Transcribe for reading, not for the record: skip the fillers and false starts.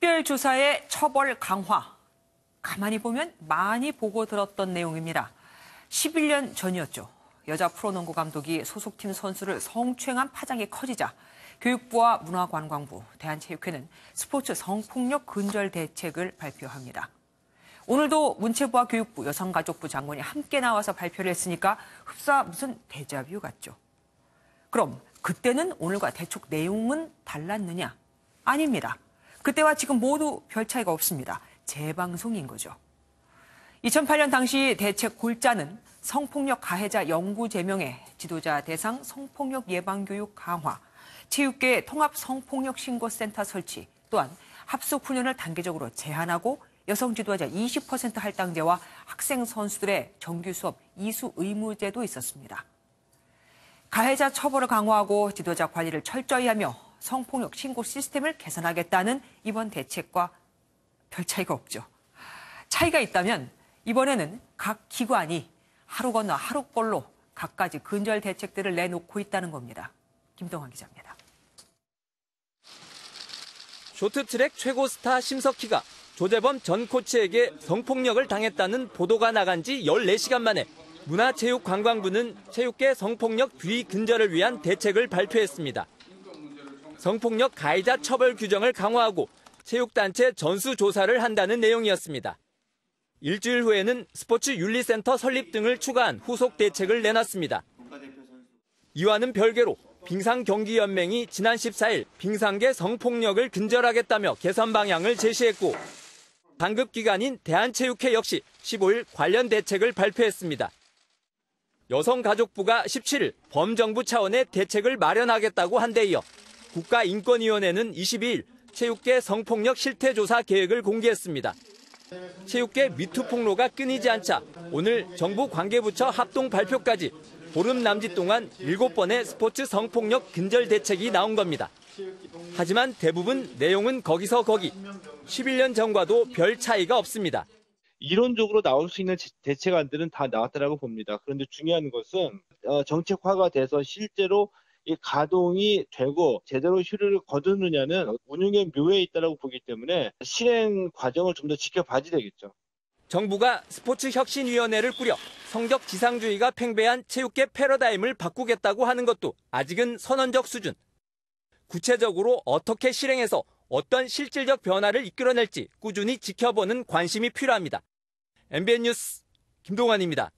특별조사의 처벌 강화. 가만히 보면 많이 보고 들었던 내용입니다. 11년 전이었죠. 여자 프로농구 감독이 소속팀 선수를 성추행한 파장이 커지자 교육부와 문화관광부, 대한체육회는 스포츠 성폭력 근절 대책을 발표합니다. 오늘도 문체부와 교육부, 여성가족부 장관이 함께 나와서 발표를 했으니까 흡사 무슨 데자뷰 같죠. 그럼 그때는 오늘과 대충 내용은 달랐느냐? 아닙니다. 그때와 지금 모두 별 차이가 없습니다. 재방송인 거죠. 2008년 당시 대책 골자는 성폭력 가해자 영구 제명에 지도자 대상 성폭력 예방 교육 강화, 체육계 통합 성폭력 신고센터 설치, 또한 합숙 훈련을 단계적으로 제한하고 여성 지도자 20% 할당제와 학생 선수들의 정규 수업 이수 의무제도 있었습니다. 가해자 처벌을 강화하고 지도자 관리를 철저히 하며 성폭력 신고 시스템을 개선하겠다는 이번 대책과 별 차이가 없죠. 차이가 있다면 이번에는 각 기관이 하루 건너 하루 꼴로 각가지 근절 대책들을 내놓고 있다는 겁니다. 김동환 기자입니다. 쇼트트랙 최고 스타 심석희가 조재범 전 코치에게 성폭력을 당했다는 보도가 나간 지 14시간 만에 문화체육관광부는 체육계 성폭력 비리 근절을 위한 대책을 발표했습니다. 성폭력 가해자 처벌 규정을 강화하고 체육단체 전수조사를 한다는 내용이었습니다. 일주일 후에는 스포츠윤리센터 설립 등을 추가한 후속 대책을 내놨습니다. 이와는 별개로 빙상경기연맹이 지난 14일 빙상계 성폭력을 근절하겠다며 개선 방향을 제시했고 상급기관인 대한체육회 역시 15일 관련 대책을 발표했습니다. 여성가족부가 17일 범정부 차원의 대책을 마련하겠다고 한 데 이어 국가인권위원회는 22일 체육계 성폭력 실태조사 계획을 공개했습니다. 체육계 미투 폭로가 끊이지 않자 오늘 정부 관계부처 합동 발표까지 보름 남짓 동안 7번의 스포츠 성폭력 근절 대책이 나온 겁니다. 하지만 대부분 내용은 거기서 거기, 11년 전과도 별 차이가 없습니다. 이론적으로 나올 수 있는 대책안들은 다 나왔다고 봅니다. 그런데 중요한 것은 정책화가 돼서 실제로 이 가동이 되고 제대로 효력을 거두느냐는 운영의 묘에 있다고 보기 때문에 실행 과정을 좀 더 지켜봐야 되겠죠. 정부가 스포츠혁신위원회를 꾸려 성적 지상주의가 팽배한 체육계 패러다임을 바꾸겠다고 하는 것도 아직은 선언적 수준. 구체적으로 어떻게 실행해서 어떤 실질적 변화를 이끌어낼지 꾸준히 지켜보는 관심이 필요합니다. MBN 뉴스 김동환입니다.